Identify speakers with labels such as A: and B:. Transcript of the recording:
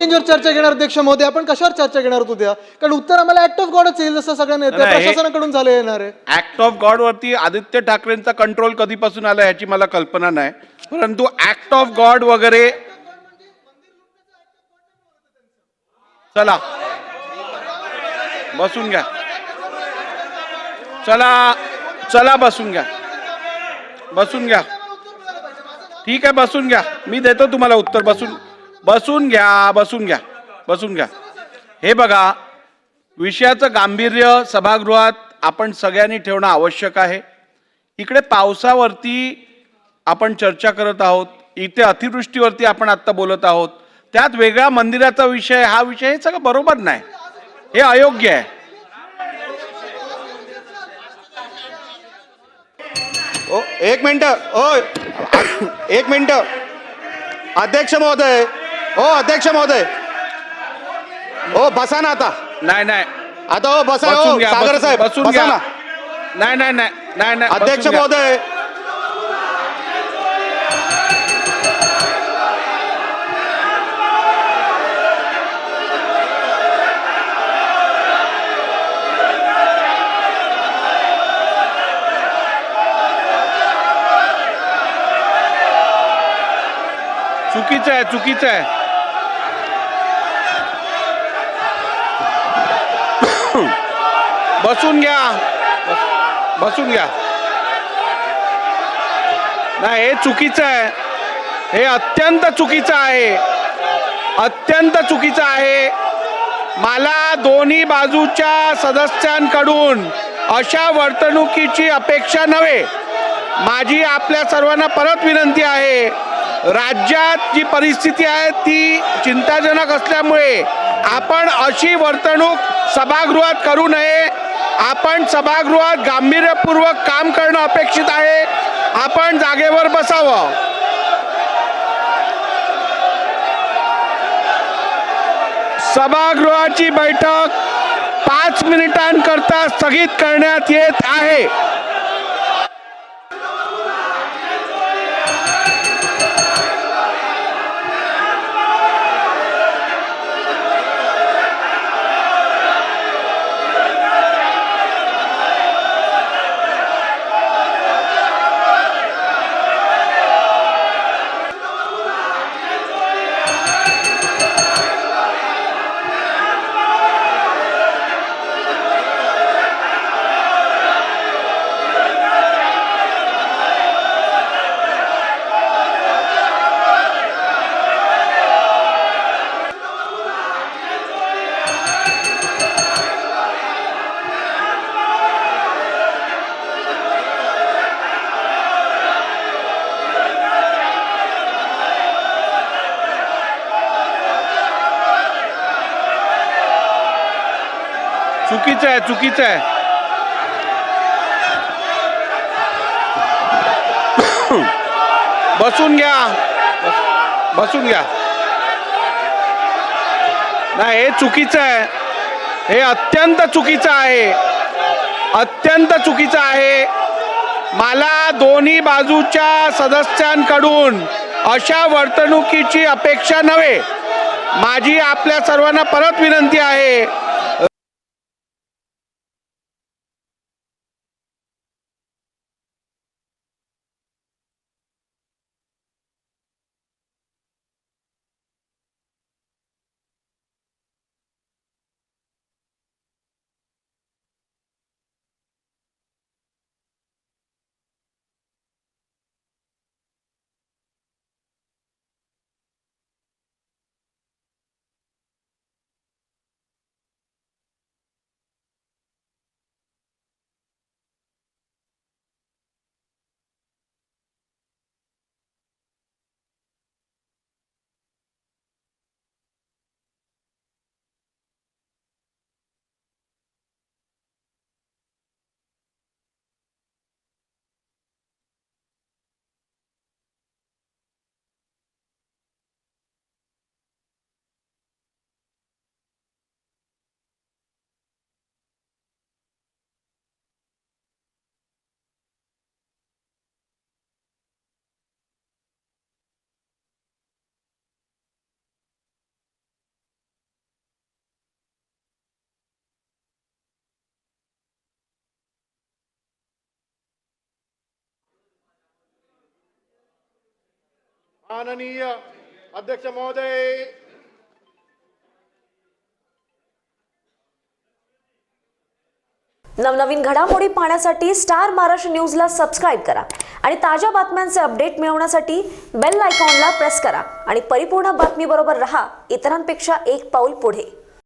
A: चेंजवर चर्चा घेणार अध्यक्ष महोदय, आपण कशावर चर्चा घेणार होतो उद्या? कारण उत्तर आम्हाला ऍक्ट ऑफ गॉडच येईल, जसं सगळ्यांना येतं,
B: नाही, हे-
A: प्रशासनाकडून झालं येणार आहे.
B: ऍक्ट ऑफ गॉड वरती आदित्य ठाकरेंचा कंट्रोल कधीपासून आला याची मला कल्पना नाही, परंतु ऍक्ट ऑफ गॉड वगैरे चला बसून घ्या. चला चला बसून घ्या. बसून घ्या. ठीक आहे, बसून घ्या. मी देतो तुम्हाला उत्तर. बसून घ्या. बसून घ्या. बसून घ्या. हे बघा, विषयाचं गांभीर्य सभागृहात आपण सगळ्यांनी ठेवणं आवश्यक आहे. इकडे पावसावरती आपण चर्चा करत आहोत, इथे अतिवृष्टीवरती आपण आत्ता बोलत आहोत, त्यात वेगळा मंदिराचा विषय, हा विषय, हे सगळं बरोबर नाही, हे अयोग्य आहे.
C: ओ एक मिनिट, ओ एक मिनिट. अध्यक्ष महोदय, ओ अध्यक्ष महोदय, ओ बसा ना आता.
B: नाही नाही,
C: आता ओ बसा.
B: बसून
C: ओ
B: घ्या.
C: सागर साहेब
B: बसून
C: बसा
B: घ्या.
C: ना.
B: नाही नाही नाही नाही नाही,
C: अध्यक्ष
B: बसून घ्या.
C: महोदय,
B: चुकीचं आहे, चुकीचं आहे. बसून घ्या. बसून घ्या. नाही, हे चुकीचं आहे, हे अत्यंत चुकीचं आहे, अत्यंत चुकीचं आहे. मला दोन्ही बाजूच्या सदस्यांकडून अशा वर्तणुकीची अपेक्षा नव्हे. माझी आपल्या सर्वांना परत विनंती आहे, राज्यात जी परिस्थिती आहे ती चिंताजनक असल्यामुळे आपण अशी वर्तणूक सभागृहात करू नये. आपण सभागृहात गांभीर्यपूर्वक काम करणं अपेक्षित आहे. आपण जागेवर बसावं. सभागृहाची बैठक 5 मिनिटांकरता स्थगित करण्यात येत आहे. चुकीचं आहे, चुकीचं आहे. बसून घ्या. बसून घ्या. नाही, हे चुकीचं आहे, हे अत्यंत चुकीचं आहे, अत्यंत चुकीचं आहे. मला दोन्ही बाजूच्या सदस्यांकडून अशा वर्तणुकीची अपेक्षा नव्हे. माझी आपल्या सर्वांना परत विनंती आहे,
D: माननीय अध्यक्ष महोदय,
E: नवनवीन घडामोडी पाहण्यासाठी स्टार महाराष्ट्र न्यूजला सबस्क्राईब करा आणि ताज्या बातम्यांचे अपडेट मिळवण्यासाठी बेल आयकॉनला प्रेस करा आणि परिपूर्ण बातमीबरोबर रहा, इतरांपेक्षा एक पाऊल पुढे.